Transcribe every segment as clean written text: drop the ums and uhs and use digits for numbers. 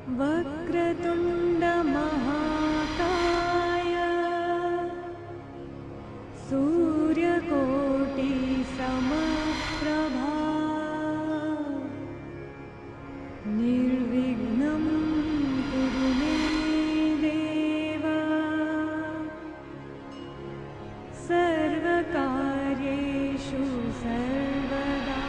वक्रतुण्ड महाकाय सूर्यकोटि समप्रभा निर्विघ्नं कुरु मे देव सर्वकार्येषु सर्वदा।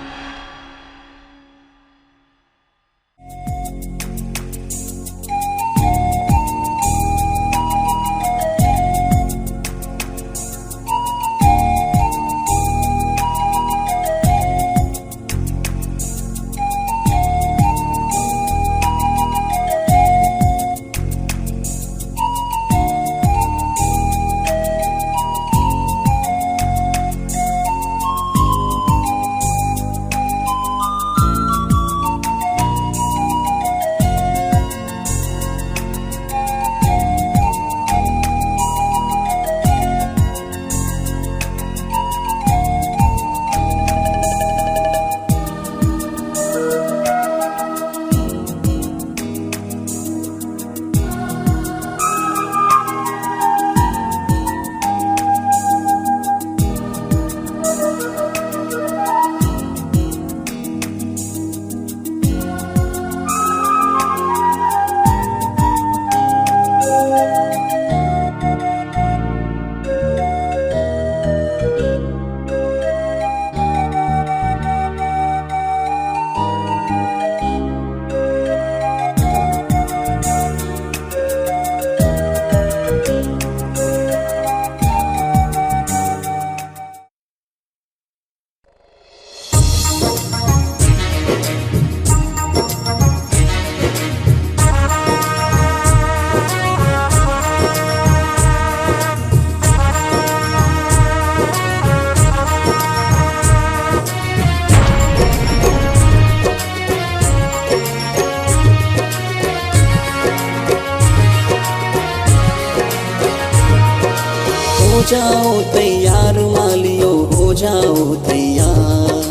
हो जाओ तैयार मालियो, हो जाओ तैयार,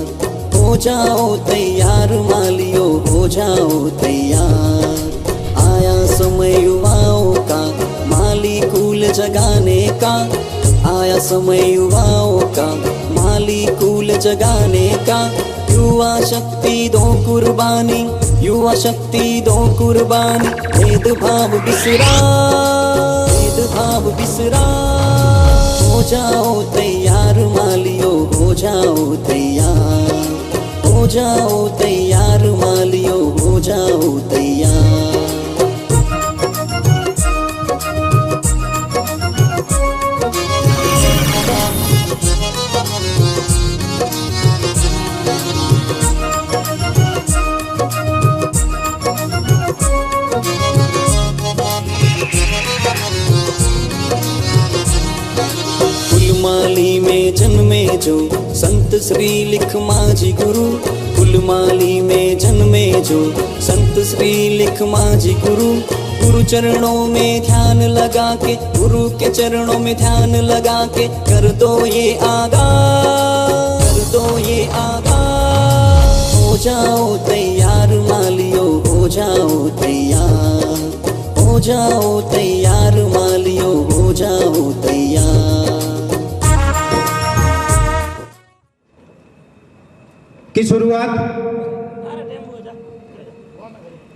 हो जाओ तैयार मालियो, हो जाओ तैयार। आया समय युवाओं का माली कूल जगाने का, आया समय युवाओं का माली कूल जगाने का। युवा शक्ति दो कुर्बानी, युवा शक्ति दो कुर्बानी। भेदभाव बिसरा, भेदभाव बिसरा। हो जाओ तैयार मालियो, हो जाओ तैयार, हो जाओ तैयार मालियो, हो जाओ तैयार। फुलमाली में जन्मे जो संत श्री लिख माझी गुरु, फुलमाली में जन्मे जो संत श्री लिख माझी गुरु। गुरु चरणों में ध्यान लगा के, गुरु के चरणों में ध्यान लगा के कर दो ये आगाज, कर दो ये आगाज। हो जाओ तैयार मालियो, हो जाओ तैयार, हो जाओ तैयार मालियो, हो जाओ तैयार। की शुरुआत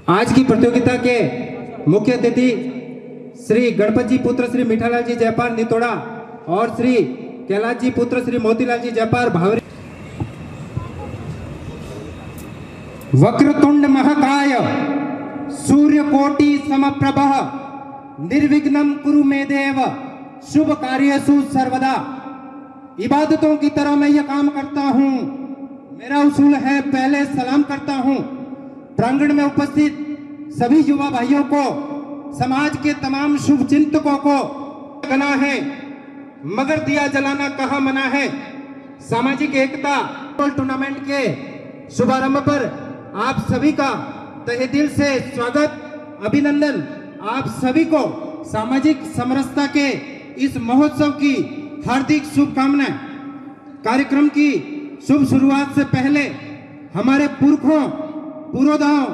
आज की प्रतियोगिता के मुख्य अतिथि श्री गणपत जी पुत्र श्री मीठालाल जी जयपाल नितोड़ा और श्री कैलाश जी पुत्र श्री मोतीलाल जी जयपाल भावरी। वक्रतुंड महाकाय सूर्यकोटि समप्रभः निर्विघ्नं कुरु मे देव शुभ कार्येषु सर्वदा। इबादतों की तरह मैं यह काम करता हूँ, मेरा उसूल है पहले सलाम करता हूँ। प्रांगण में उपस्थित सभी युवा भाइयों को, समाज के तमाम शुभ चिंतकों को गना है, मगर दिया जलाना कहाँ मना है। सामाजिक एकता टूर्नामेंट के शुभारंभ पर आप सभी का तहे दिल से स्वागत, अभिनंदन। आप सभी को सामाजिक समरसता के इस महोत्सव की हार्दिक शुभकामनाएं। कार्यक्रम की शुभ शुरुआत से पहले हमारे पुरखों, पुरोधाओं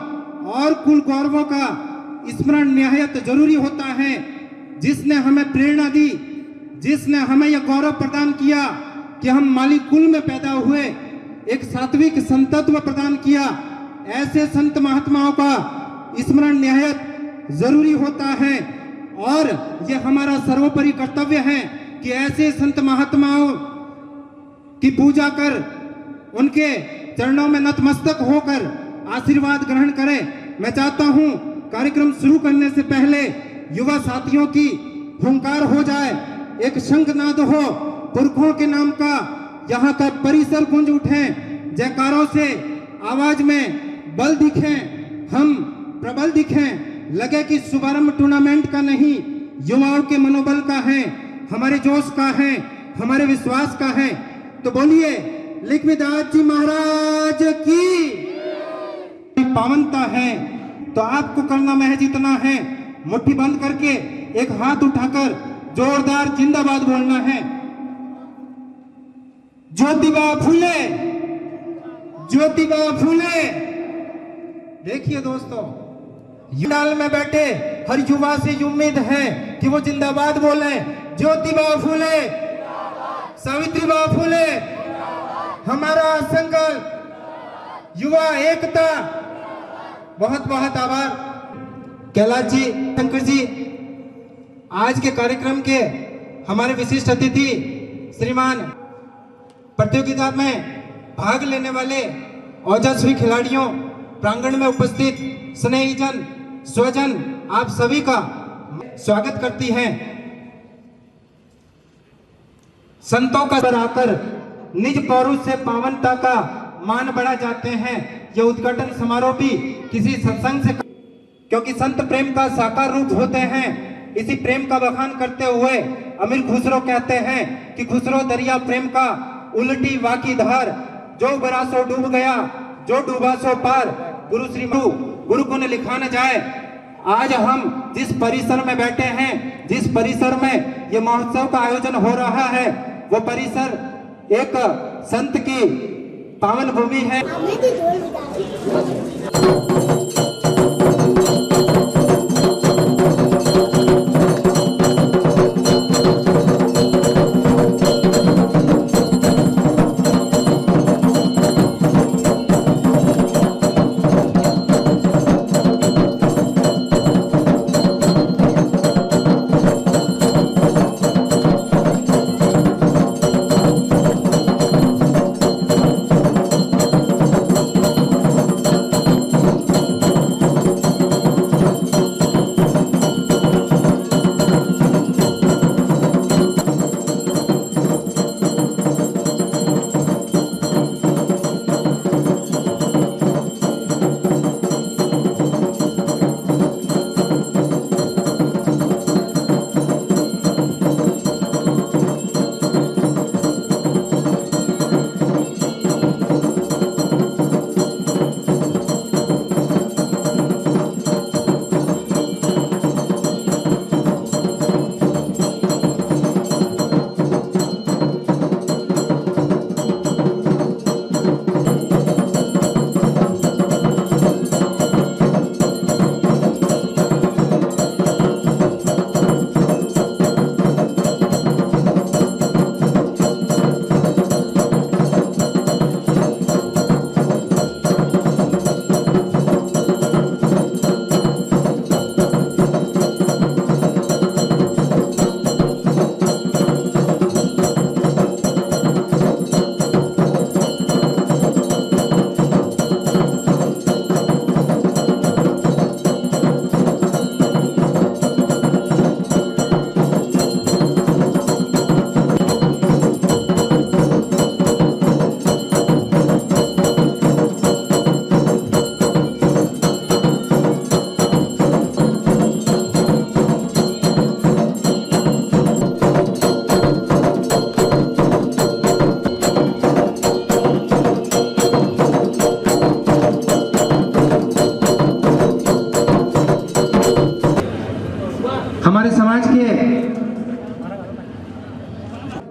और कुल गौरवों का स्मरण निहायत जरूरी होता है। जिसने हमें प्रेरणा दी, जिसने हमें यह गौरव प्रदान किया कि हम माली कुल में पैदा हुए, एक सात्विक संतत्व प्रदान किया, ऐसे संत महात्माओं का स्मरण निहायत जरूरी होता है। और यह हमारा सर्वोपरि कर्तव्य है कि ऐसे संत महात्माओं की पूजा कर, उनके चरणों में नतमस्तक होकर आशीर्वाद ग्रहण करें। मैं चाहता हूं कार्यक्रम शुरू करने से पहले युवा साथियों की हुंकार हो जाए, एक शंखनाद हो, पुरखों के नाम का यहाँ का परिसर गूंज उठे, जयकारों से आवाज में बल दिखे, हम प्रबल दिखें, लगे कि शुभारंभ टूर्नामेंट का नहीं, युवाओं के मनोबल का है, हमारे जोश का है, हमारे विश्वास का है। तो बोलिए लिखविदास जी महाराज की पावनता है। तो आपको करना महज इतना है, मुट्ठी बंद करके एक हाथ उठाकर जोरदार जिंदाबाद बोलना है। ज्योतिबा फूले, ज्योतिबा फूले। देखिए दोस्तों, डाल में बैठे हर युवा से उम्मीद है कि वो जिंदाबाद बोले। ज्योतिबा फूले, सावित्रीबा फूले, हमारा संकल्प, युवा एकता। बहुत बहुत आभार कैलाश जी, शंकर जी। आज के कार्यक्रम के हमारे विशिष्ट अतिथि श्रीमान, प्रतियोगिता में भाग लेने वाले ओजस्वी खिलाड़ियों, प्रांगण में उपस्थित स्नेहीजन, स्वजन, आप सभी का स्वागत करती हैं। संतों का पर आकर निज पौरुष से पावनता का मान बढ़ा जाते हैं। ये उद्घाटन समारोह भी किसी सत्संग से, क्योंकि संत प्रेम का साकार रूप होते हैं। इसी प्रेम का बखान करते हुए अमीर खुसरो कहते हैं कि खुसरो दरिया प्रेम का उल्टी वाकी धार, जो बरा सो डूब गया, जो डूबा सो पार, गुरु श्री गुरु को न लिखा न जाए। आज हम जिस परिसर में बैठे हैं, जिस परिसर में ये महोत्सव का आयोजन हो रहा है, वो परिसर एक संत की पावन भूमि है।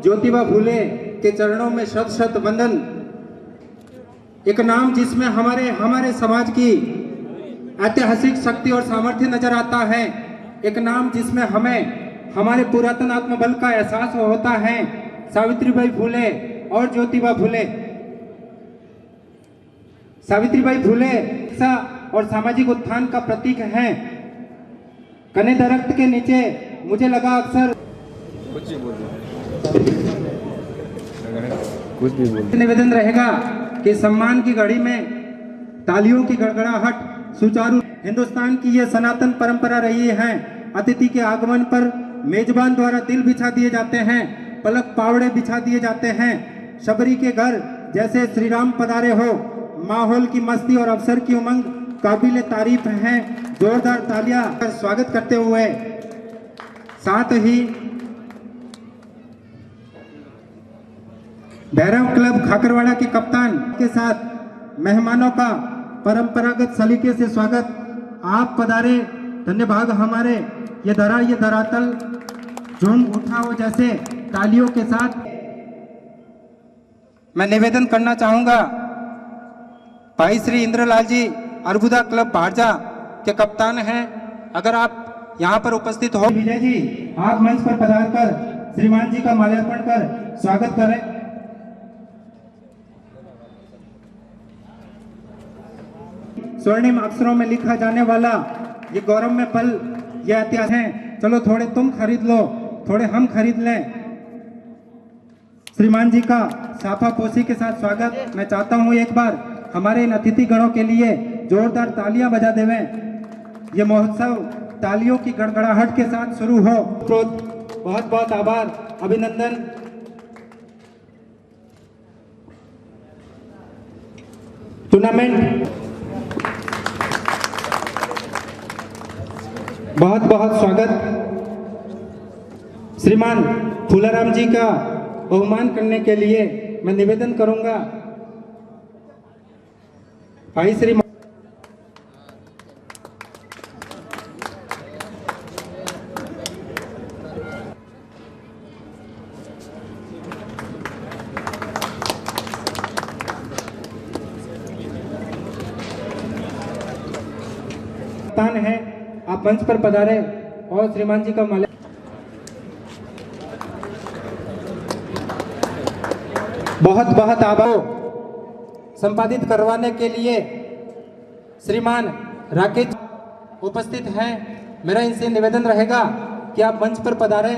ज्योतिबा फूले के चरणों में शत शत वंदन। एक नाम जिसमें हमारे समाज की ऐतिहासिक शक्ति और सामर्थ्य नजर आता है। एक नाम जिसमें हमें हमारे पुरातन आत्मबल का एहसास होता है। सावित्रीबाई फुले और ज्योतिबा फुले। सावित्रीबाई फुले शिक्षा और सामाजिक उत्थान का प्रतीक हैं। कने दरख्त के नीचे मुझे लगा अक्सर कुछ भी बोल। निवेदन रहेगा कि सम्मान की घड़ी में तालियों की गड़गड़ाहट सुचारू। हिंदुस्तान की यह सनातन परंपरा रही है। अतिथि के आगमन पर मेजबान द्वारा दिल बिछा दिए जाते हैं, पलक पावड़े बिछा दिए जाते हैं। शबरी के घर जैसे श्री राम पधारे हो। माहौल की मस्ती और अवसर की उमंग काबिले तारीफ हैं। जोरदार तालियां कर स्वागत करते हुए साथ ही भैरव क्लब खाकरवाड़ा के कप्तान के साथ मेहमानों का परंपरागत सलीके से स्वागत। आप पधारे, धन्य भाग हमारे। ये धरातल झूम उठा हो जैसे तालियों के साथ। मैं निवेदन करना चाहूंगा, भाई श्री इंद्रलाल जी अरबुदा क्लब भारजा के कप्तान हैं। अगर आप यहाँ पर उपस्थित हो, विजय जी आप मंच पर पधार कर श्रीमान जी का माल्यार्पण कर स्वागत करें। स्वर्णिम अक्षरों में लिखा जाने वाला ये गौरव में पल, ये इतिहास है। चलो थोड़े तुम खरीद लो, थोड़े हम खरीद लें। श्रीमान जी का साफा पोशी के साथ स्वागत। मैं चाहता हूँ एक बार हमारे इन अतिथि गणों के लिए जोरदार तालियां बजा देवें। ये महोत्सव तालियों की गड़गड़ाहट के साथ शुरू हो। बहुत बहुत आभार, अभिनंदन। टूर्नामेंट बहुत बहुत स्वागत। श्रीमान फूलाराम जी का बहुमान करने के लिए मैं निवेदन करूंगा, भाई श्री कप्तान है, आप मंच पर पधारे और श्रीमान जी का माल्या। बहुत बहुत आभार। संपादित करवाने के लिए श्रीमान राकेश उपस्थित हैं। मेरा इनसे निवेदन रहेगा कि आप मंच पर पधारें।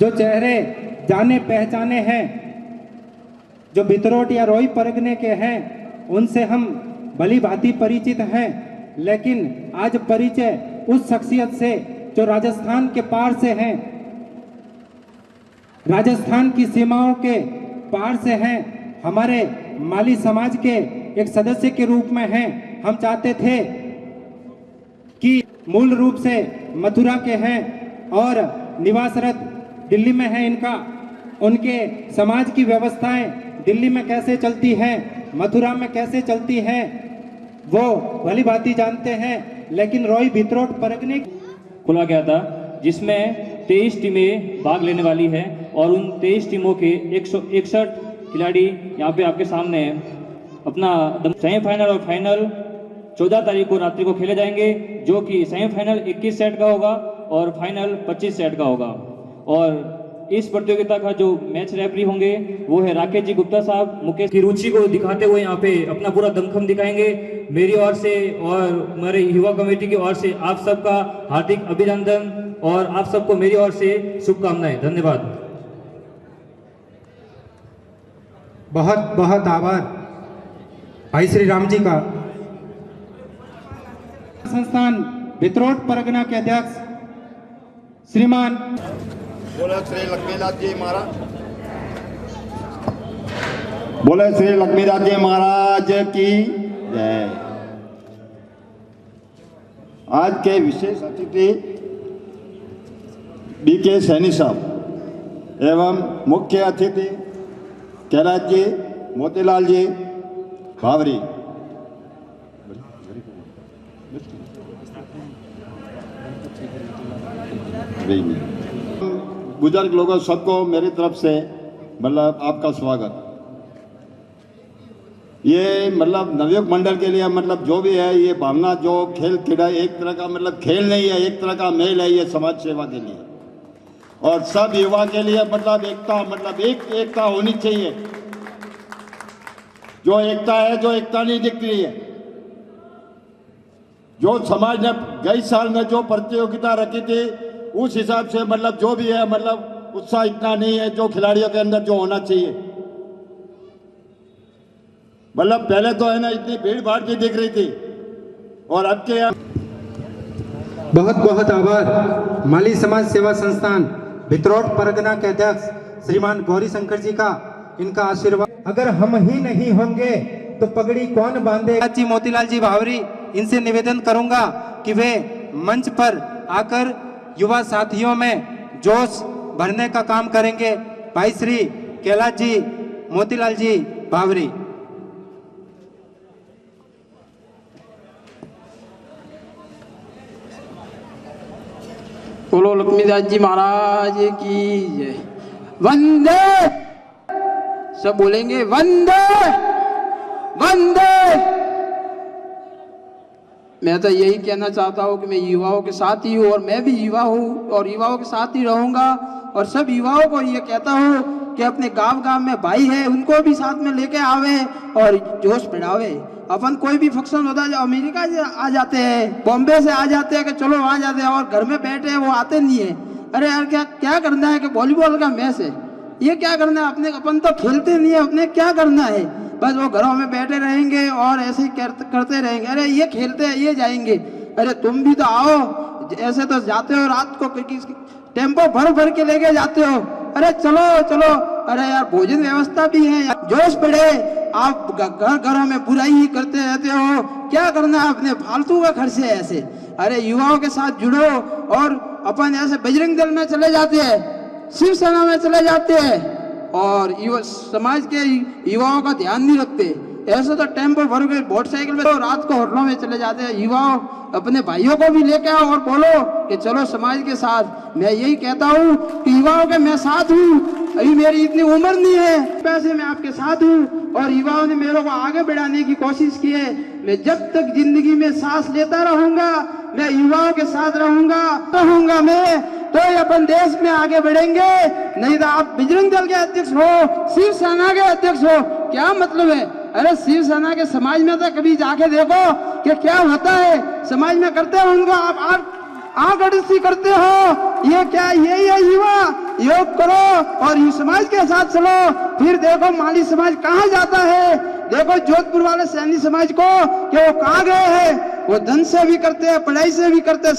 जो चेहरे जाने पहचाने हैं, जो बितरोट या रोई परगने के हैं, उनसे हम भली भांति परिचित हैं। लेकिन आज परिचय उस शख्सियत से जो राजस्थान के पार से हैं, राजस्थान की सीमाओं के पार से हैं, हमारे माली समाज के एक सदस्य के रूप में हैं। हम चाहते थे कि मूल रूप से मथुरा के हैं और निवासरत दिल्ली में है इनका। उनके समाज की व्यवस्थाएं दिल्ली में कैसे चलती हैं, मथुरा में कैसे चलती हैं, वो भली भांति जानते हैं। लेकिन रोई भित्रोट परगने खोला गया था, जिसमें 23 टीमें भाग लेने वाली हैं और उन 23 टीमों के 161 खिलाड़ी यहाँ पे आपके सामने हैं। अपना सेमीफाइनल और फाइनल 14 तारीख को रात्रि को खेले जाएंगे, जो कि सेमीफाइनल 21 सेट का होगा और फाइनल 25 सेट का होगा। और इस प्रतियोगिता का जो मैच रेफरी होंगे वो है राकेश जी गुप्ता साहब। मुकेश की रुचि को दिखाते हुए यहाँ पे अपना पूरा दमखम दिखाएंगे। मेरी ओर से और हमारे युवा कमेटी की ओर से आप सबका हार्दिक अभिनंदन और आप सबको मेरी ओर से शुभकामनाएं। धन्यवाद। बहुत बहुत आभार भाई श्री राम जी का। संस्थान भित्रोट परगना के अध्यक्ष श्रीमान बोले श्री लक्ष्मीनाथ जी महाराज, बोले श्री लक्ष्मीनाथ जी महाराज की जय। आज के विशेष अतिथि बीके सैनी साहब एवं मुख्य अतिथि कैलाश जी, मोतीलाल जी भावरी। बुजुर्ग लोगों सबको मेरी तरफ से मतलब आपका स्वागत। ये मतलब नवयुवक मंडल के लिए मतलब जो भी है ये भावना जो खेल क्रीड़ा एक तरह का मतलब खेल नहीं है, एक तरह का मेल है ये समाज सेवा के लिए और सब युवा के लिए मतलब एकता मतलब एकता होनी चाहिए। जो एकता है जो एकता नहीं दिख रही है, जो समाज ने गई साल में जो प्रतियोगिता रखी थी उस हिसाब से मतलब जो भी है मतलब उत्साह इतना नहीं है जो खिलाड़ियों के अंदर जो होना चाहिए। मतलब पहले तो है ना इतनी भीड़ भाड़ की दिख रही थी और अब के बहुत बहुत आभार माली समाज सेवा संस्थान भितरौट परगना के अध्यक्ष श्रीमान गौरी शंकर जी का, इनका आशीर्वाद। अगर हम ही नहीं होंगे तो पगड़ी कौन बांधेगा। जी मोतीलाल जी भावरी, इनसे निवेदन करूंगा कि वे मंच पर आकर युवा साथियों में जोश भरने का काम करेंगे। भाई श्री कैलाश जी मोतीलाल जी भावरी। बोलो लक्ष्मीदास जी महाराज की जय। वंदे, सब बोलेंगे वंदे वंदे। मैं तो यही कहना चाहता हूँ कि मैं युवाओं के साथ ही हूँ और मैं भी युवा हूँ और युवाओं के साथ ही रहूंगा और सब युवाओं को ये कहता हूँ कि अपने गांव गांव में भाई है उनको भी साथ में लेके आवे और जोश बढ़ावे। अपन कोई भी फंक्शन होता है जो अमेरिका से आ जाते हैं, बॉम्बे से आ जाते हैं कि चलो वहाँ जाते हैं और घर में बैठे हैं वो आते नहीं है। अरे यार क्या करना है कि वॉलीबॉल का मैच है, ये क्या करना है, अपने अपन तो खेलते नहीं है, अपने क्या करना है, बस वो घरों में बैठे रहेंगे और ऐसे ही करते रहेंगे। अरे ये खेलते हैं ये जाएंगे, अरे तुम भी तो आओ, ऐसे तो जाते हो रात को टेम्पो भर के लेके जाते हो। अरे चलो चलो, अरे यार भोजन व्यवस्था भी है, जोश बढ़े। आप घरों में बुराई ही करते रहते हो, क्या करना है, अपने फालतू का खर्चे ऐसे। अरे युवाओं के साथ जुड़ो और अपन ऐसे बजरंग दल में चले जाते हैं, शिवसेना में चले जाते हैं और समाज के युवाओं का ध्यान नहीं रखते। ऐसे तो टेम्पो भर के मोटरसाइकिल में तो रात को होटलों में चले जाते हैं। युवाओं अपने भाइयों को भी लेके आओ और बोलो कि चलो समाज के साथ। मैं यही कहता हूँ कि युवाओं के मैं साथ हूँ, अभी मेरी इतनी उम्र नहीं है, पैसे मैं आपके साथ हूँ और युवाओं ने मेरे को आगे बढ़ाने की कोशिश की है। मैं जब तक जिंदगी में सांस लेता रहूंगा मैं युवाओं के साथ रहूंगा मैं, तो अपन देश में आगे बढ़ेंगे। नहीं तो आप बजरंग दल के अध्यक्ष हो, शिवसेना के अध्यक्ष हो, क्या मतलब है। अरे शिवसेना के समाज में तो कभी जाके देखो कि क्या होता है, समाज में करते हो उनको आप आगड़सी करते हो। ये क्या, यही है युवा, योग करो और युवा समाज के साथ चलो, फिर देखो माली समाज कहाँ जाता है। देखो जोधपुर वाले सैनी समाज को कि वो कहाँ गए हैं, वो धन से भी करते हैं, पढ़ाई से भी करते हैं,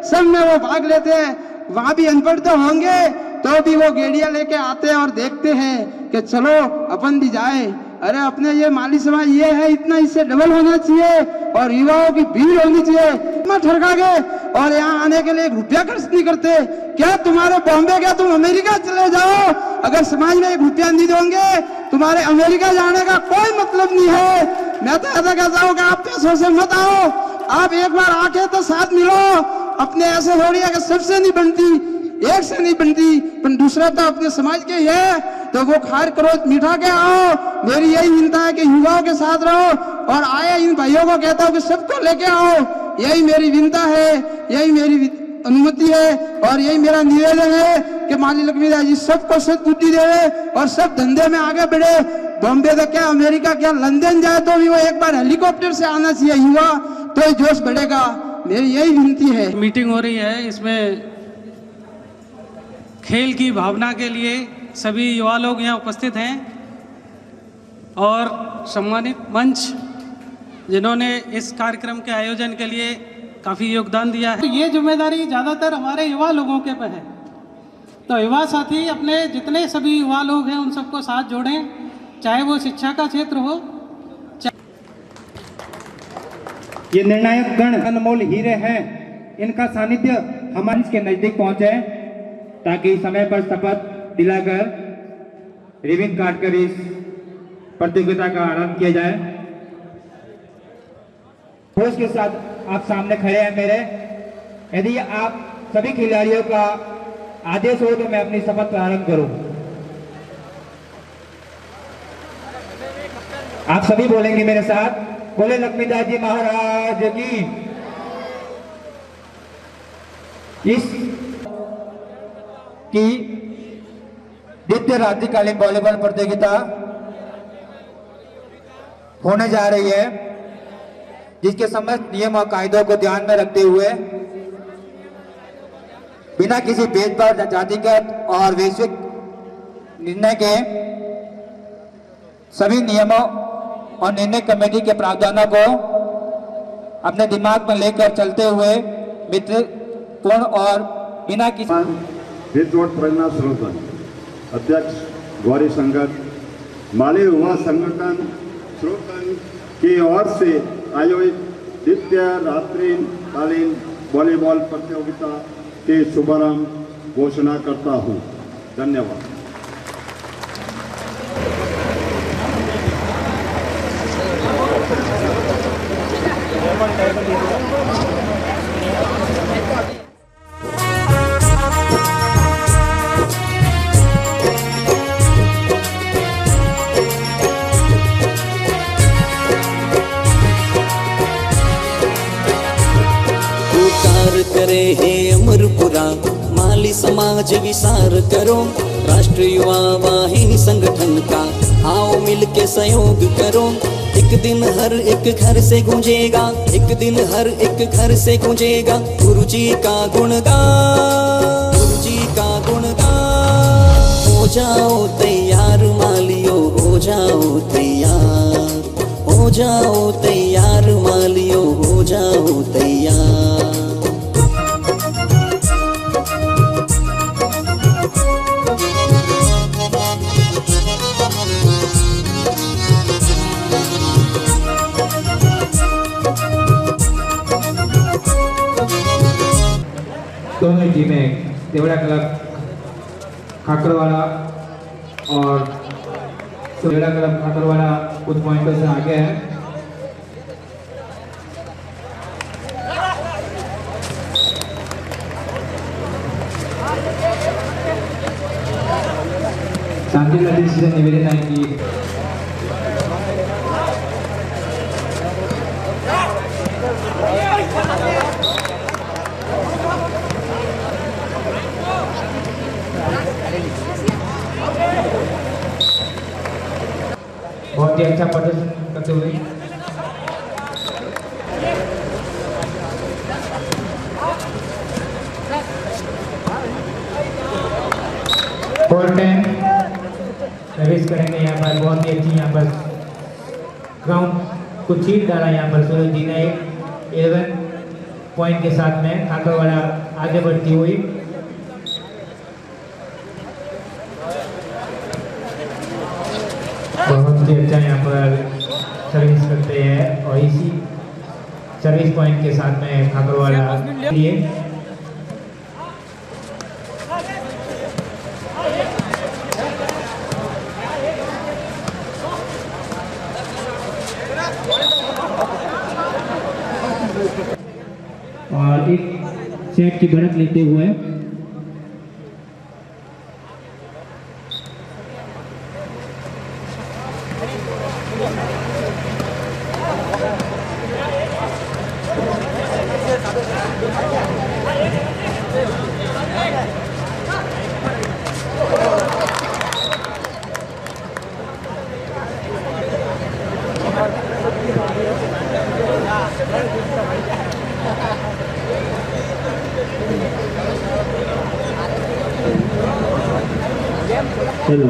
सब में वो भाग लेते हैं। वहां भी अनपढ़ तो होंगे तो भी वो गेड़िया लेके आते हैं और देखते हैं कि चलो अपन भी जाए। अरे अपने ये माली समाज ये है, इतना इससे डबल होना चाहिए और युवाओं की भीड़ होनी चाहिए। ठरका के और यहाँ आने के लिए 1 रुपया खर्च नहीं करते। क्या तुम्हारे बॉम्बे, क्या तुम अमेरिका चले जाओ, अगर समाज में 1 रुपया नहीं दोगे तुम्हारे अमेरिका जाने का कोई मतलब नहीं है। मैं तो ऐसा कहता हूँ कि आप पैसों से मत आओ, आप एक बार आके तो साथ मिलो। अपने ऐसे थोड़ी है कि सबसे नहीं बनती, एक से नहीं बनती, पर दूसरा तो अपने समाज के है तो वो खार करो, मिठा के आओ। मेरी यही विनता है कि युवाओं के साथ रहो और आए इन भाइयों को कहता हूँ कि सबको लेके आओ। यही मेरी विनता है, यही मेरी अनुमति है और यही मेरा निवेदन है कि माली लक्ष्मीदास जी सबको सद्बुद्धि दे और सब धंधे में आगे बढ़े। बॉम्बे तो क्या, अमेरिका क्या, लंदन जाए तो भी वो एक बार हेलीकॉप्टर से आना चाहिए युवा, तो जोश बढ़ेगा। मेरी यही विनती है। मीटिंग हो रही है, इसमें खेल की भावना के लिए सभी युवा लोग यहाँ उपस्थित हैं और सम्मानित मंच जिन्होंने इस कार्यक्रम के आयोजन के लिए काफ़ी योगदान दिया है। तो ये जिम्मेदारी ज़्यादातर हमारे युवा लोगों के पे है, तो युवा साथी अपने जितने सभी युवा लोग हैं उन सबको साथ जोड़ें, चाहे वो शिक्षा का क्षेत्र हो। ये निर्णायक गण अनमोल हीरे हैं, इनका सानिध्य हमारे के नजदीक पहुंचे ताकि समय पर शपथ दिलाकर रिबन काटकर इस प्रतियोगिता का आरंभ किया जाए। होश के साथ आप सामने खड़े हैं मेरे, यदि आप सभी खिलाड़ियों का आदेश हो तो मैं अपनी शपथ प्रारंभ करूं। आप सभी बोलेंगे मेरे साथ, बोले लक्ष्मीदास जी महाराज की। इस की द्वितीय रात्रिकालीन वॉलीबॉल प्रतियोगिता होने जा रही है, जिसके समस्त नियम और कायदों को ध्यान में रखते हुए बिना किसी भेदभाव, जातिगत और वैश्विक निर्णय के सभी नियमों और निर्णय कमेटी के प्रावधानों को अपने दिमाग में लेकर चलते हुए मित्रपूर्ण और बिना किसी विद्वत प्रेरणा स्रोतन अध्यक्ष गौरी संगत माले हुआ संगठन स्रोतन की ओर से आयोजित द्वितीय रात्रिकालीन वॉलीबॉल प्रतियोगिता के शुभारंभ घोषणा करता हूँ। धन्यवाद। करे हे अमरपुरा माली समाज विसार करो, राष्ट्र युवा वाहिनी संगठन का आओ मिलके सहयोग करो। एक दिन हर एक घर से गूंजेगा, एक दिन हर एक घर से गूंजेगा गुरु जी का गुणगान, गुरु जी का गुणगान। हो जाओ तैयार मालियो, हो जाओ तैयार, हो जाओ तैयार मालियो, हो जाओ तैयार। दोनों टीमें देवड़ा क्लब खाकरवाड़ा और देवड़ा क्लब खाकरवाड़ा कुछ पॉइंटों से आगे है। शांति नदी से निवेदन है कि बहुत ही अच्छा प्रदर्शन करते हुए सर्विस करेंगे यहाँ पर। बहुत ही अच्छी यहाँ पर ग्राउंड को छीट डाला यहाँ पर सूरज जी ने 11 पॉइंट के साथ में खाकरवाड़ा आगे बढ़ती हुई। बहुत ही अच्छा यहाँ पर सर्विस करते हैं और इसी सर्विस पॉइंट के साथ में खाकरवाड़ा लिए और एक सेट की बढ़त लेते हुए चलो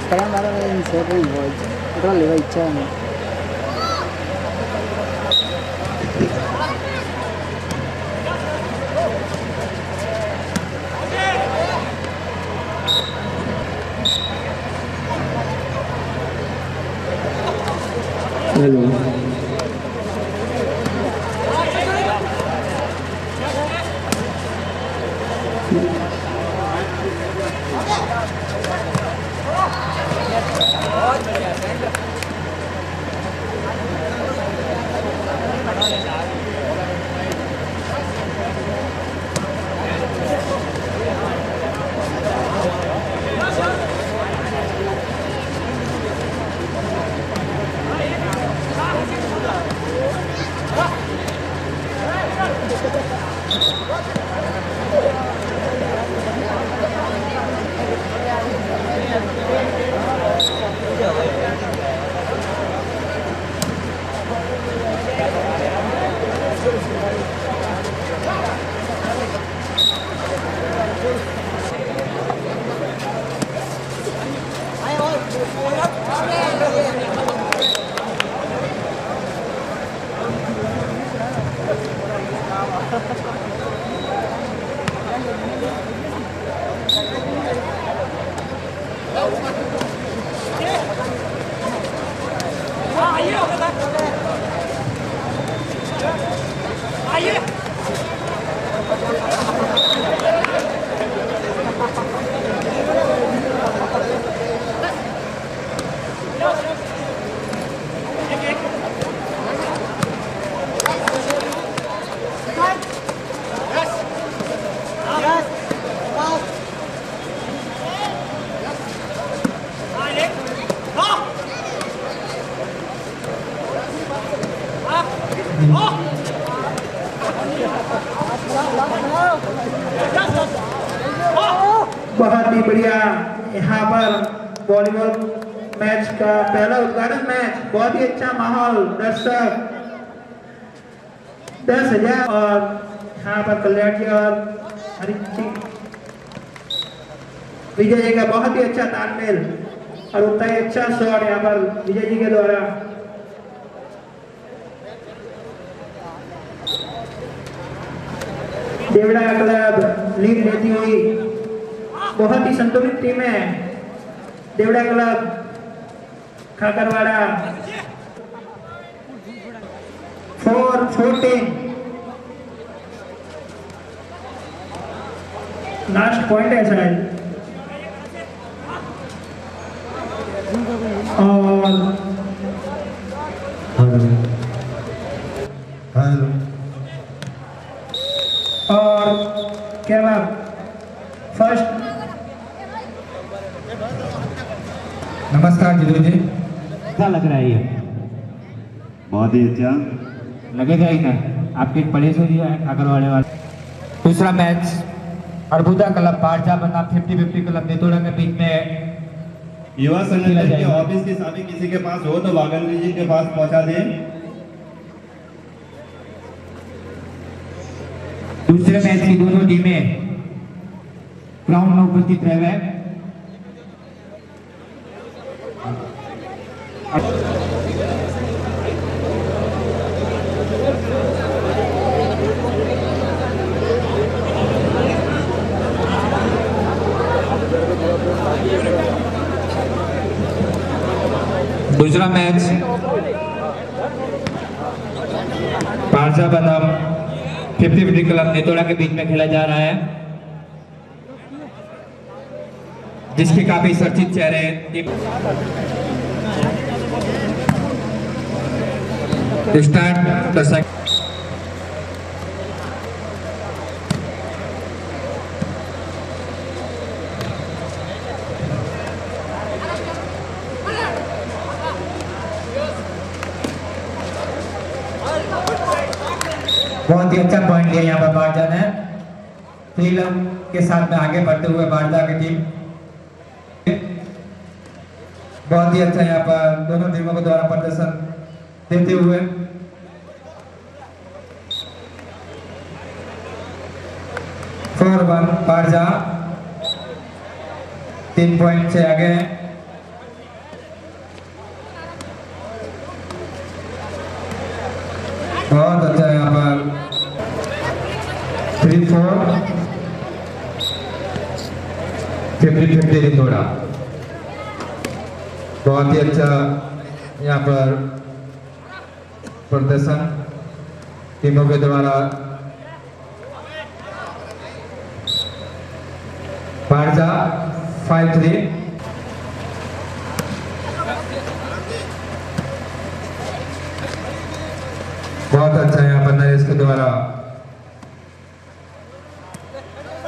Sekarang baru yang sering voice, itu lewat channel. Hello बहुत ही बढ़िया यहाँ पर वॉलीबॉल मैच का पहला उद्घाटन मैच, बहुत ही अच्छा माहौल, दर्शक 10,000 और यहाँ पर कल्याण जी और हरीश जी विजय जी का बहुत ही अच्छा तालमेल और उतना ही अच्छा शॉट यहाँ पर विजय जी के द्वारा। देवड़ा क्लब लीड लेती हुई, बहुत ही संतुलित टीम है देवड़ा क्लब खाकरवाड़ा। 4-14 लास्ट पॉइंट है शायद। और और क्या बात फर्स्ट। नमस्कार जिदू जी, क्या लग रहा है ये? बहुत ही अच्छा लगेगा ही ना, आपके पड़े से ही खाकरवाड़े वाले। दूसरा मैच अर्बुदा क्लब बारजा बना 50-50 क्लब नेतोड़ा के बीच में युवा संगठन के ऑफिस की चाबी किसी के पास हो तो वागलवी जी के पास पहुंचा दें। दूसरे मैच की दोनों टीमें ग्राउंड में उपस्थित रह गए। दूसरा मैच बारजा बनाम 50-50 क्लब नेतोड़ा के बीच में खेला जा रहा है, जिसके काफी चर्चित चेहरे स्टार्ट द सेकंड। बहुत ही अच्छा पॉइंट लिया यहाँ पर बारजा ने। 3 रन के साथ में आगे बढ़ते हुए बारजा की टीम, बहुत ही अच्छा यहाँ पर दोनों टीमों के द्वारा प्रदर्शन देते हुए। फोर 1 बारजा 3 पॉइंट से आगे हैं। बहुत अच्छा यहाँ पर 3-4 50-50 नेतोड़ा, बहुत ही अच्छा यहाँ पर प्रदर्शन टीमों के द्वारा। बारजा 5-3 बहुत अच्छा यहाँ पर नरेश के द्वारा,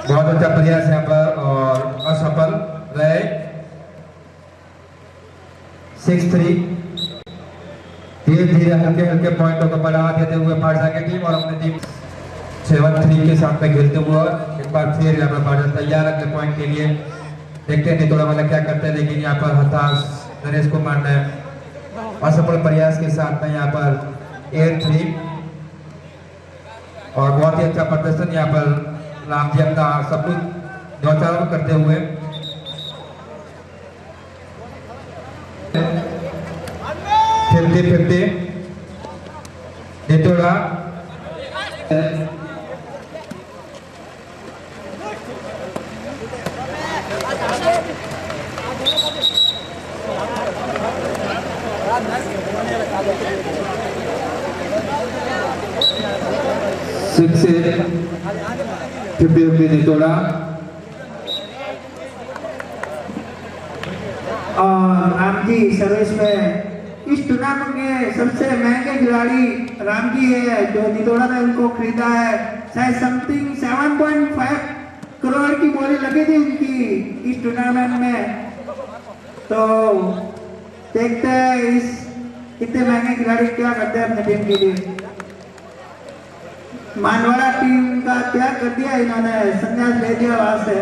बहुत अच्छा प्रयास यहाँ पर और असफल रहे। 6-3 धीरे-धीरे हल्के पॉइंटों को बढ़ा देते हुए बारजा की टीम और अपनी टीम 7-3 के साथ में खेलते हुए एक बार फिर यहाँ पर बारजा तैयार अगले पॉइंट के लिए। देखते हैं थोड़ा वाला क्या करते हैं, लेकिन यहाँ पर हताश नरेश कुमार ने असफल प्रयास के साथ में यहाँ पर 8-3 और बहुत ही अच्छा प्रदर्शन यहाँ पर राम जी अपना सब कुछ नौचारों करते हुए। 50-50 नेतोड़ा सिक्स 50-50 नेतोड़ा और राम जी सर्विस में इस टूर्नामेंट के सबसे महंगे खिलाड़ी राम जी है, जो नितोड़ा ने उनको खरीदा है। शायद समथिंग 7.5 करोड़ की बोली लगी थी उनकी इस टूर्नामेंट में। तो देखते हैं इस इतने महंगे खिलाड़ी क्या करते हैं अपने टीम के लिए। मानवाड़ा टीम का त्याग कर दिया इन्होंने, संन्यास ले दिया वहां से।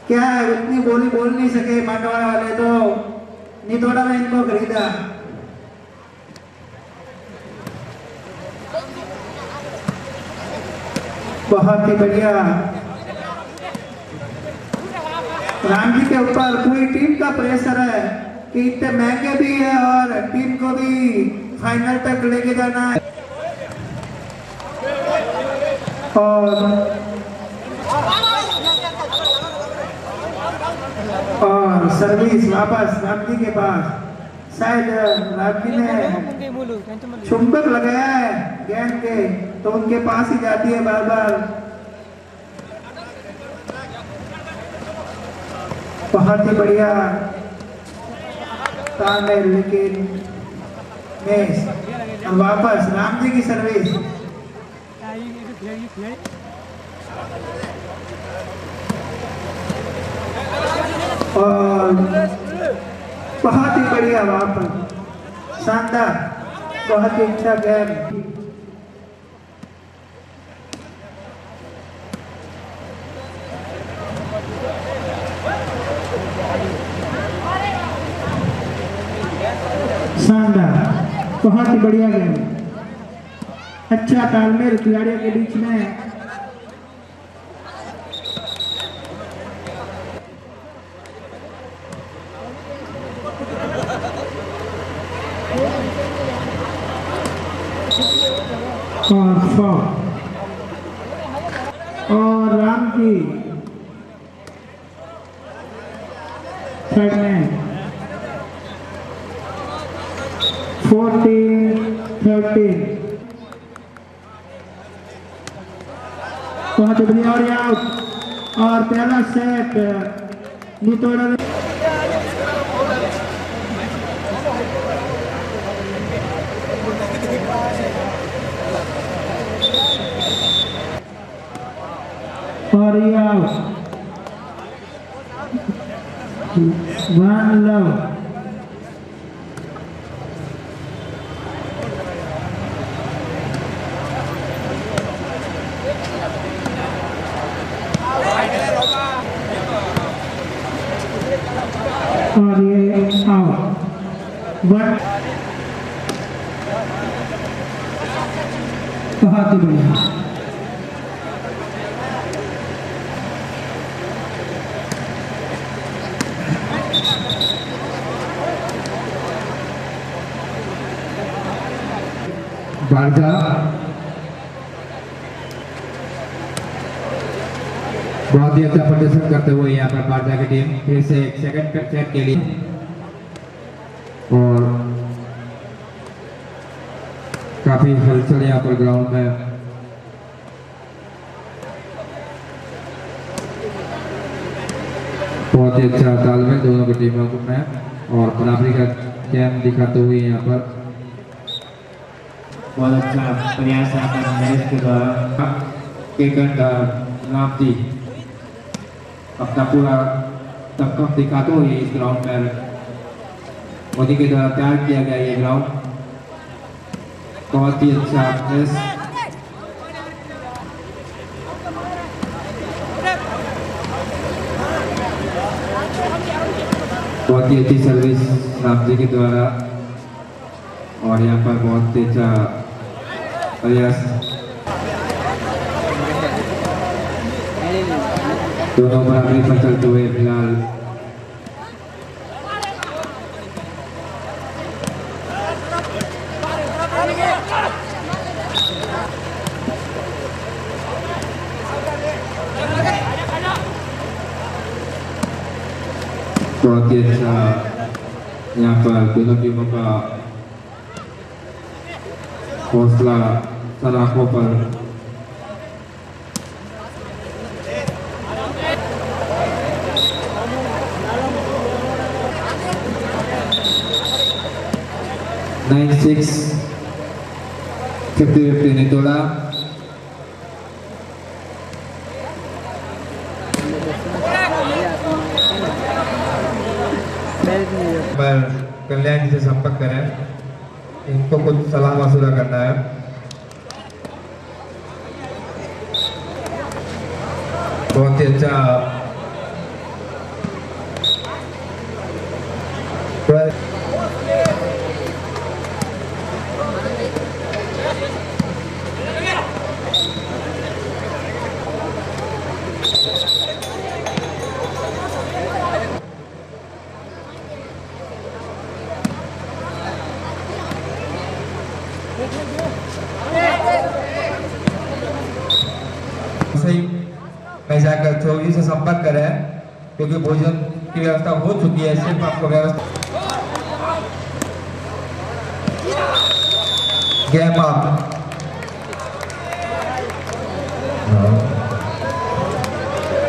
क्या है, उतनी बोली बोल नहीं सके मानवाड़ा वाले, तो नितोड़ा ने इनको खरीदा। बहुत ही बढ़िया। राम जी के ऊपर पूरी टीम का प्रेशर है कि इतने महंगे भी है और टीम को भी फाइनल तक लेके जाना है। और सर्विस वापस राम जी के पास। शायद राम जी ने चुंबक लगाया है गेंद के, तो उनके पास ही जाती है बार बार। बहुत ही बढ़िया तालमेल, लेकिन मिस। और वापस राम जी की सर्विस। और बहुत ही बढ़िया वापस, शानदार, बहुत ही अच्छा गेम। शानदार, बहुत ही बढ़िया गेम। अच्छा तालमेल खिलाड़ियों के बीच में। और राम जी में 14-13 बहुत बढ़िया। और आउट। और पहला सेट नितोड़ा ने और ये आउट। 1 लव। और ये आउट। बहुत ही बढ़िया। बारजा बहुत ही अच्छा प्रदर्शन करते हुए यहाँ पर बारजा की टीम फिर से एक सेकंड सेट के लिए। और काफी हलचल यहाँ पर ग्राउंड में। बहुत ही अच्छा तालमेल दोनों की टीमों में और बराबरी का गेम दिखाते हुए यहाँ पर बहुत अच्छा प्रयास यहाँ पर मैच के द्वारा राम जी अपना पूरा दमखम दिखाते हुए इस ग्राउंड पर मोदी के द्वारा तैयार किया गया ये ग्राउंड बहुत ही अच्छा प्रेस। बहुत ही अच्छी सर्विस राम जी के द्वारा और यहाँ पर बहुत ही अच्छा प्रयास दोनों बराबरी पर चलते हुए फिलहाल बहुत ही अच्छा यहाँ पर दोनों टीमों का हौसला सलाखों पर नाइन 6 50-50 ने तोड़ा। पर कल्याण जी से संपर्क करें, इनको कुछ सलाह मशुरा करना है। बहुत ही अच्छा मैं जाकर चौधरी से संपर्क करें, क्योंकि भोजन की व्यवस्था हो चुकी है। सिर्फ आपको व्यवस्था गेम आप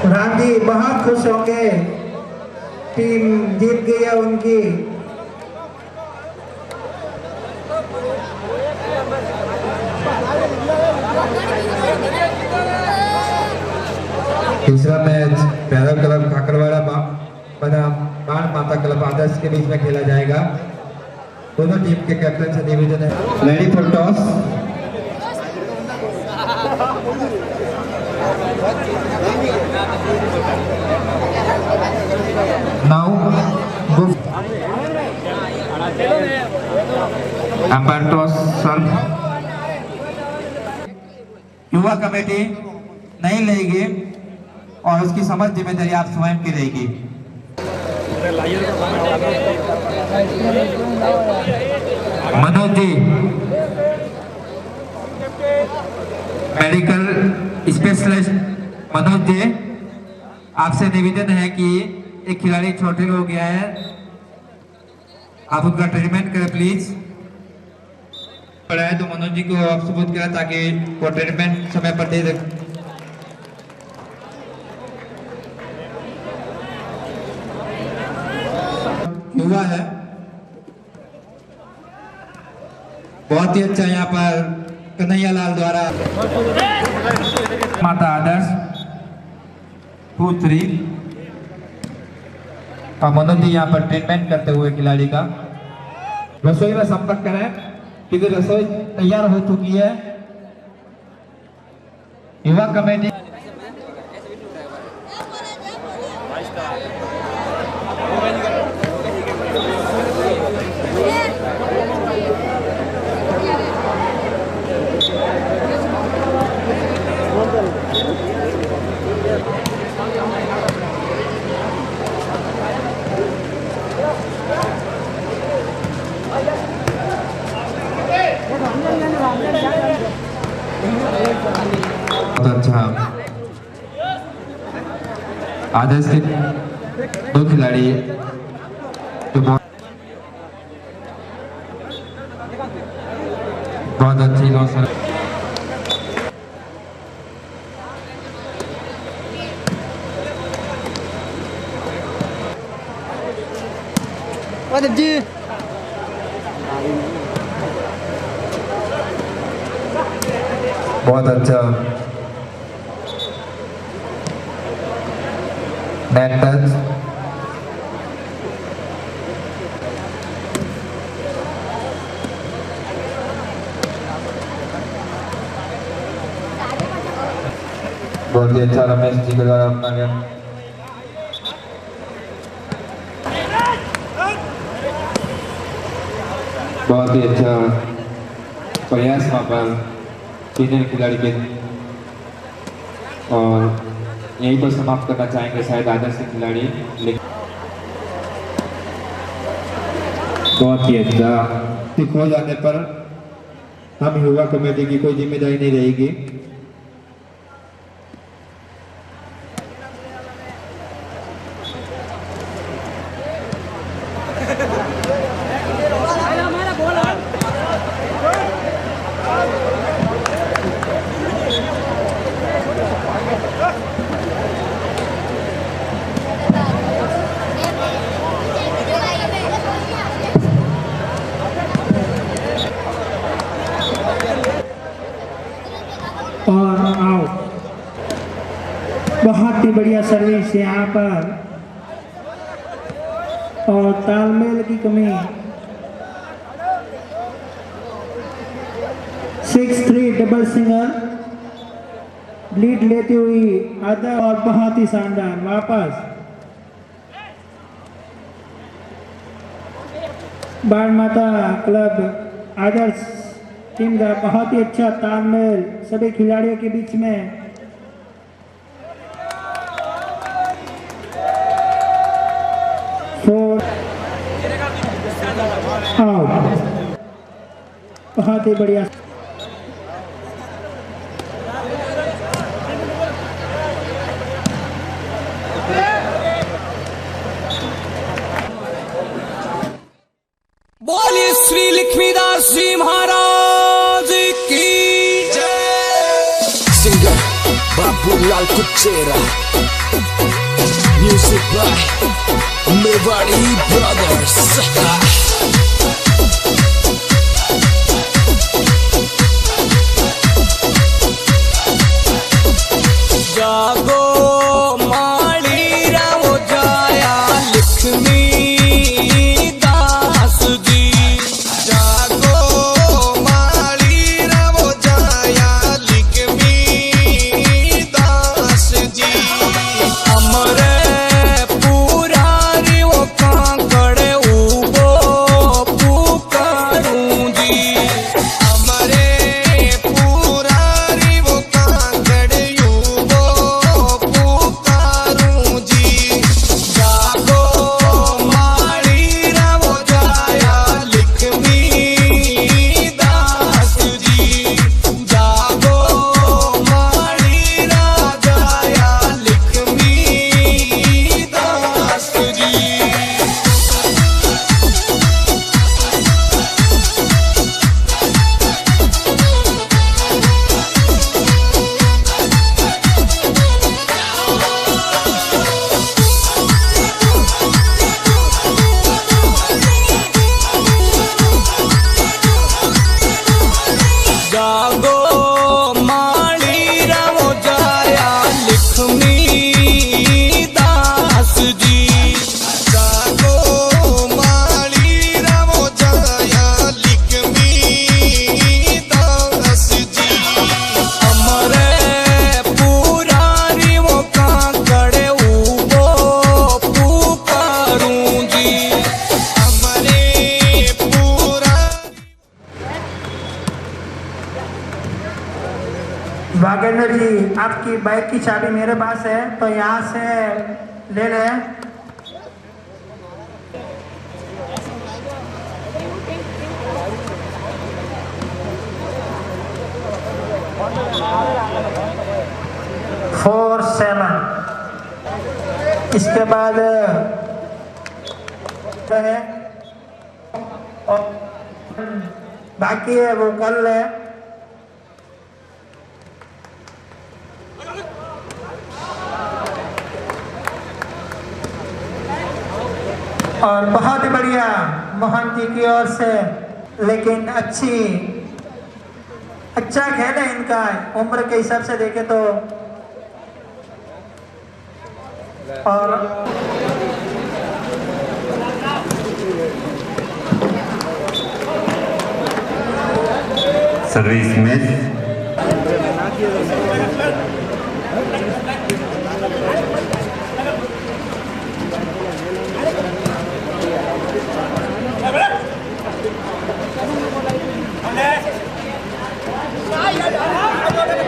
राम जी बहुत खुश होंगे, टीम जीत गई है उनकी। दूसरा मैच भैरव क्लब काकरवाड़ा बाण माता क्लब आदर्श के बीच में खेला जाएगा। दोनों टीम के कैप्टन से निवेदन है, ready for toss. Now umpire toss sir. युवा कमेटी नहीं लेगी और उसकी समझ जिम्मेदारी आप स्वयं की रहेगी। मनोज जी, मेडिकल स्पेशलिस्ट मनोज जी, आपसे निवेदन है कि एक खिलाड़ी छोटे हो गया है, आप उनका ट्रीटमेंट करें प्लीज। पड़ा है तो मनोज जी को आप सबूत करें ताकि वो ट्रीटमेंट समय पर दे दे। युवा है, बहुत ही अच्छा यहाँ पर कन्हैया लाल द्वारा माता आदर्श 2-3 और मनोज जी यहाँ पर ट्रीटमेंट करते हुए खिलाड़ी का। रसोई में संपर्क करें क्योंकि रसोई तैयार हो चुकी है। युवा कमेटी अच्छा आदर्श के दो खिलाड़ी तो बहुत अच्छी लॉस है। जी बहुत अच्छा नेट टच। बहुत ही अच्छा रमेश जी के द्वारा अपना गया। बहुत ही अच्छा प्रयास वहाँ पर सीनियर खिलाड़ी के और यहीं पर समाप्त करना चाहेंगे शायद आदर्श के खिलाड़ी। बहुत ही अच्छा हो जाने पर हम युवा कमेटी की कोई जिम्मेदारी नहीं रहेगी। बढ़िया सर्विस यहाँ पर, और तालमेल की कमी। 6-3 डबल सिंगल लीड लेती हुई आधा, और बहुत ही शानदार वापस बाण माता क्लब आदर्श टीम का बहुत ही अच्छा तालमेल सभी खिलाड़ियों के बीच में। बहुत ही बढ़िया। बोलिए श्री लक्ष्मीदास जी महाराज की जय। Singer Babulal Kuchera, music by Mewari brothers. जागो माली रामो जाया लक्ष्मी दास जी, जागो माली रामो जाया लक्ष्मी दास जी। हमरे पुरारी वो कांकड़े उबो पुकारूं जी, हमरे पुरारी वो कांकड़े पुकारूं जी। जागो माली रामो जाया लक्ष्मी दास जी, जागो माली राजाया लक्ष्मी दास जी। जागो माली रामो जाया लक्ष्मी दास जी, जागो माली रामो जाया लक्ष्मी दास जी। हमरे पुरारी वो कांकड़े उबो पुकारूं जी, हमरे वागेंद्र जी, आपकी बाइक की चाबी मेरे पास है, तो यहाँ से ले लें। फोर 7 इसके बाद है और बाकी है वो कल है। और बहुत ही बढ़िया मोहन जी की ओर से, लेकिन अच्छा खेल है इनका उम्र के हिसाब से देखे तो। और service miss,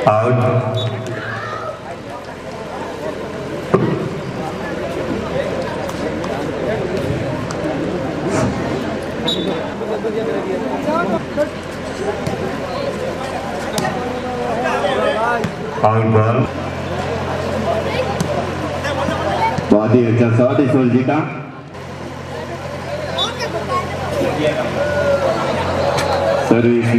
out. Out ball. बहुत ही अच्छा शॉट इस जी का। Service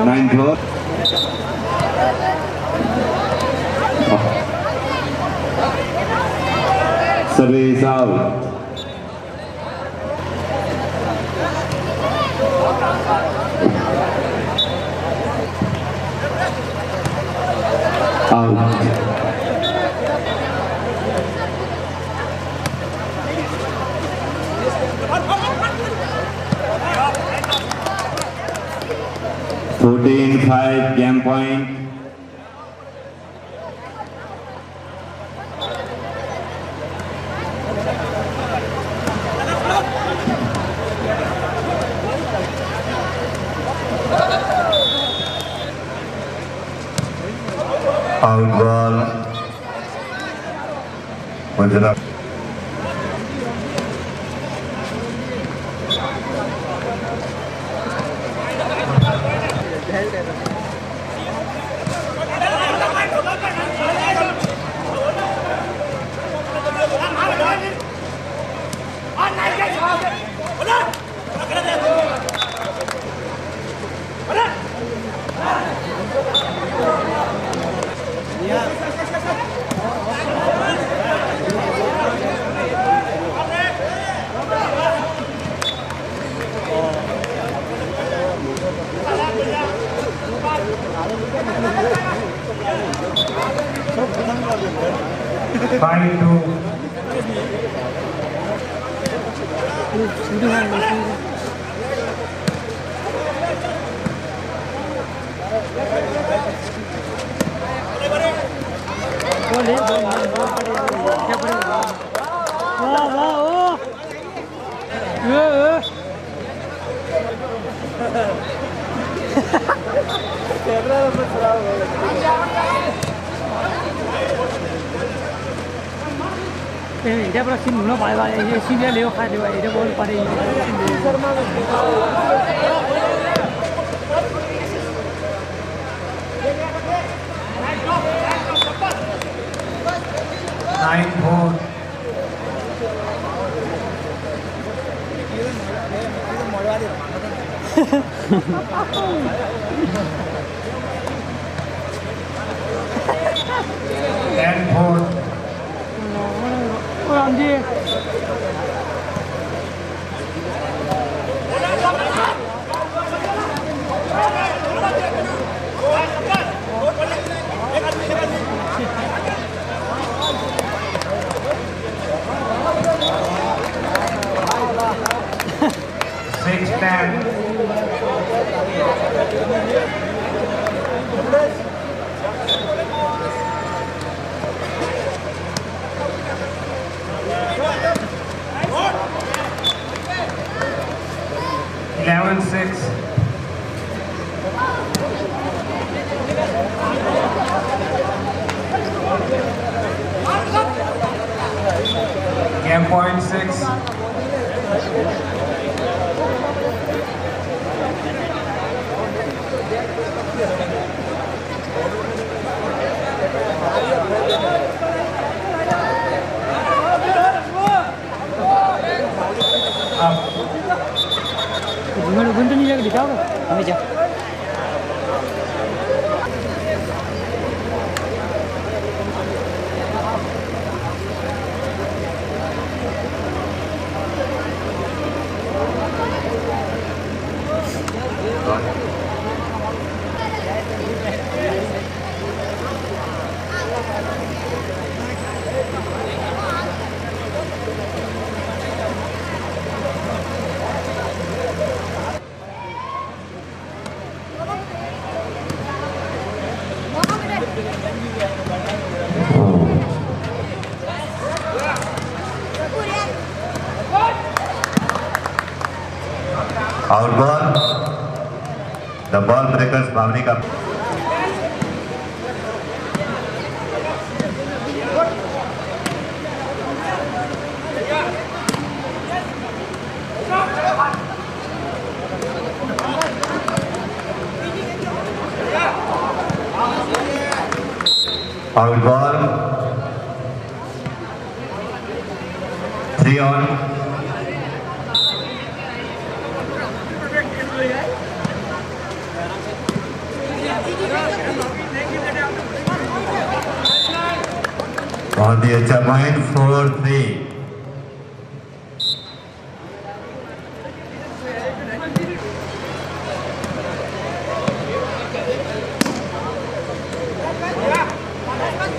9-4 service out. 14-5 game point. Out ball. Gujarat. Dia berhasil nuna bye-bye. Ini sih dia lewat kali bye. Dia ball pari. 9-4. Game point 6. Gimana nih jaga di kau? Kami jaga. Out ball. The ball breakers Bhavani का out ball. 3 on. बहुत ही अच्छा point 4-3.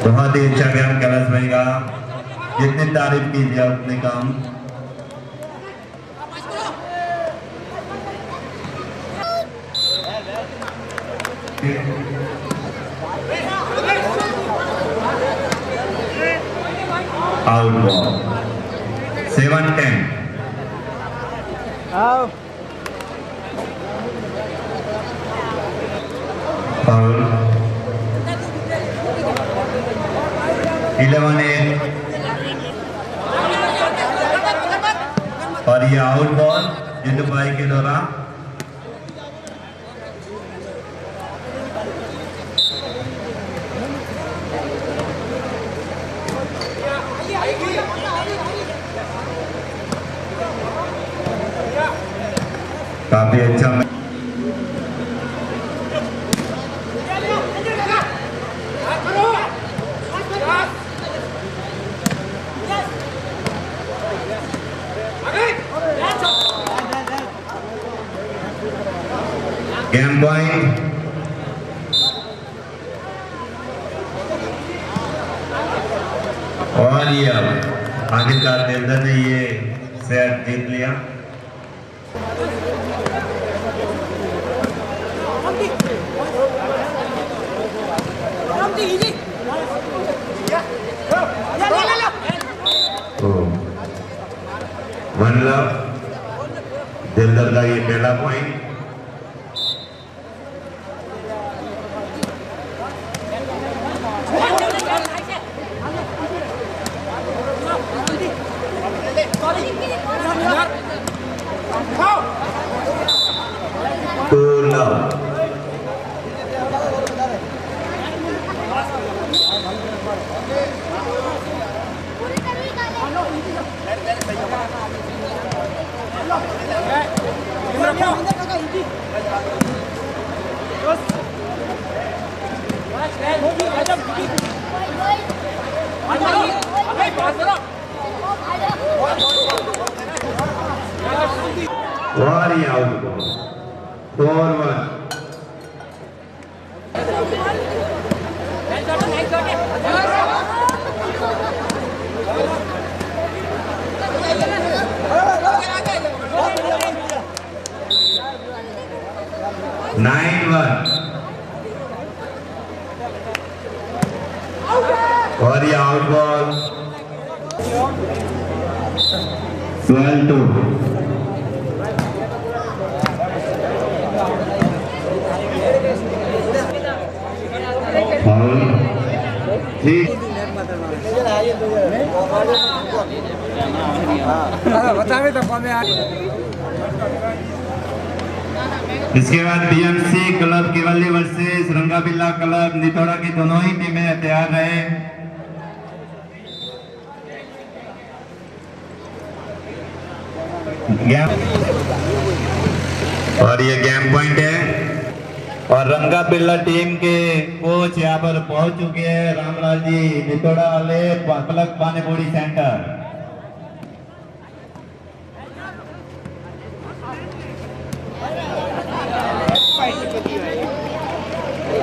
बहुत ही अच्छा game Kailash भाई का, जितनी तारीफ कीजिए उतने कम। Out ball 7-10। फाउल 11-8 और ये आउट बॉल जिंदू भाई के द्वारा। काफी अच्छा गेम पॉइंट। और ये अब आखिरकार देवदत्त ने ये सेट जीत लिया। वन लव देवदत्त का ये पहला पॉइंट। और ये आउट बॉल 4-1। और ये आउट बॉल 12-2। ठीक इसके बाद बीएमसी क्लब केवली वर्सेस रंगाबिल्ला क्लब नितोड़ा की दोनों ही टीमें तैयार रहे। और ये गेम पॉइंट है और रंगाबिल्ला टीम के कोच यहाँ पर पहुंच चुके हैं रामलाल जी नितोड़ा वाले पलक बानेबोड़ी सेंटर।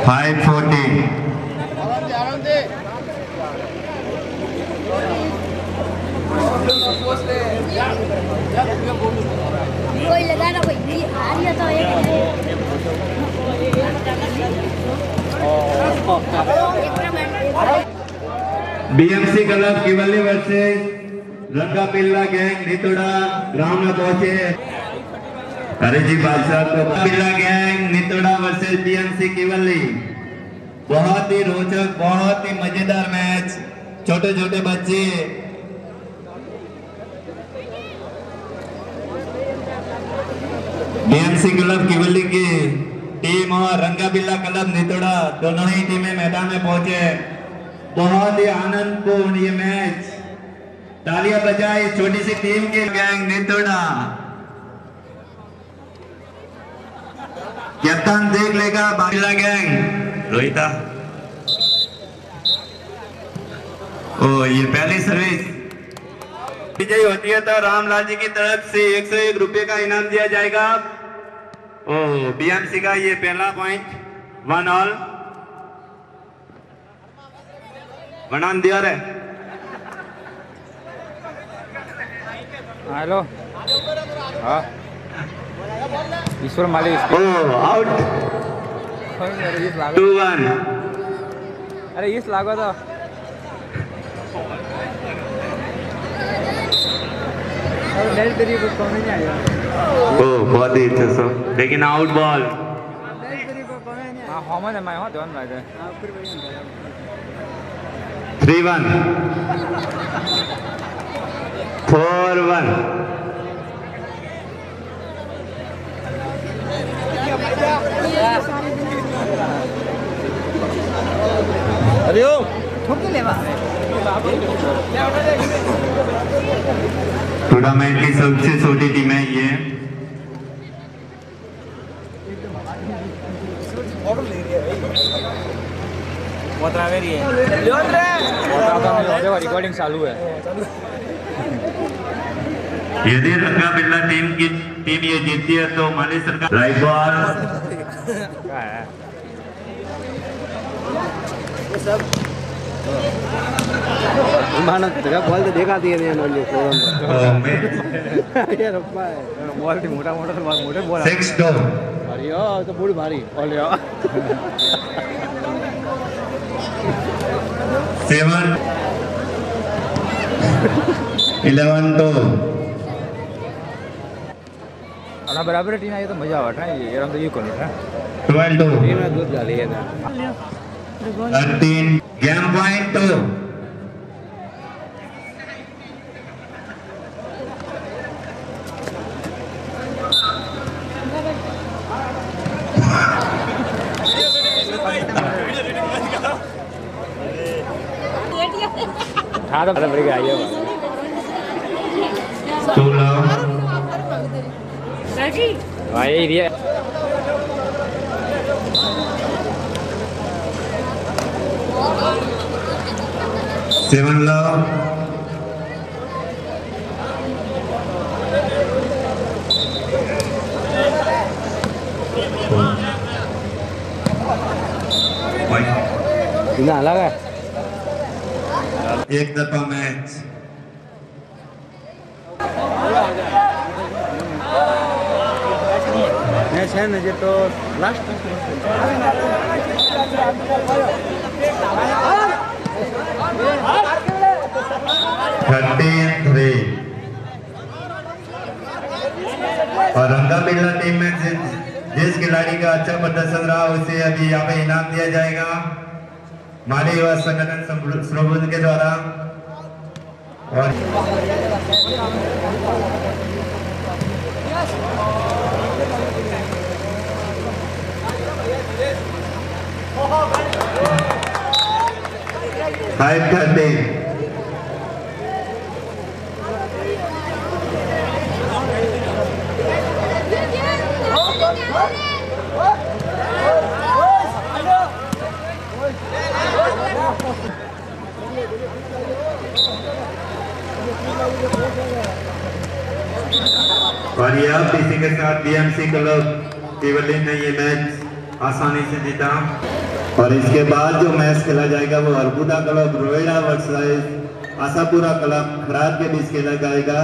फाइव 40 कोई लगाना भाई आ रही है तो बीएमसी क्लब केवली वर्सेस रंगाबिल्ला गैंग नितोड़ा ग्राउंड में पहुंचे। अरे जी बादशाह तो बिल्ला गैंग नितोड़ा वर्सेस बीएमसी केवली, बहुत ही रोचक बहुत ही मजेदार मैच। छोटे छोटे बच्चे बीएमसी क्लब केवली की टीम और रंगाबिल्ला क्लब नितोड़ा दोनों ही टीमें मैदान में पहुंचे। बहुत ही आनंदपूर्ण ये मैच। तालियां बजाए छोटी सी टीम के गैंग नितोड़ा। कैप्टन देख लेगा बाबिला गैंग रोहिता। ओ ये पहली सर्विस विजयी होती है तो रामलाल जी की तरफ से 101 रुपए का इनाम दिया जाएगा। ओ बीएमसी का ये पहला पॉइंट 1 ऑल। वनान दिया रे हेलो हाँ ईश्वर मालिक ओ आउट 2-1 अरे इस लागो तो नेट तेरी को कम नहीं आया ओ बहुत ही अच्छा सो लेकिन आउट बॉल हाँ हम ने मैं हो दोन भाई 3-1 4-1 हरिओम ठोके लेवा टूर्नामेंट की सबसे छोटी टीम है ये रिकॉर्डिंग चालू है यदि रंगा बिल्ला टीम ये जीतती है तो माली सरकार राइट बॉल बॉल तो देखा दिए बॉल थी मोटा मोटा मोटे बॉल 6-2 भारी तो पूरी भारी बॉल 7-11-2 अना बराबर टीम आई तो मजा आवट है ये रम तो ये कोनी है 12-2 टीम में दूध डाली है 13 गेम पॉइंट 2 हाँ तो बड़ी आई है 16 हाँ यही दिया 7 love ना अलग है एक दफा मैच मैच है ना तो लास्ट 13-3 और रंगा बिल्ला टीम में जिस खिलाड़ी का अच्छा प्रदर्शन रहा उसे अभी यहाँ पे इनाम दिया जाएगा माली युवा संगठन श्रोबुद के द्वारा और फाइव 30 और ये अब इसी के साथ बीएमसी क्लब तिवली ने ये मैच आसानी से जीता और इसके बाद जो मैच खेला जाएगा वो Arbuda club Roeda versus Ashapura club खराब के बीच खेला जाएगा।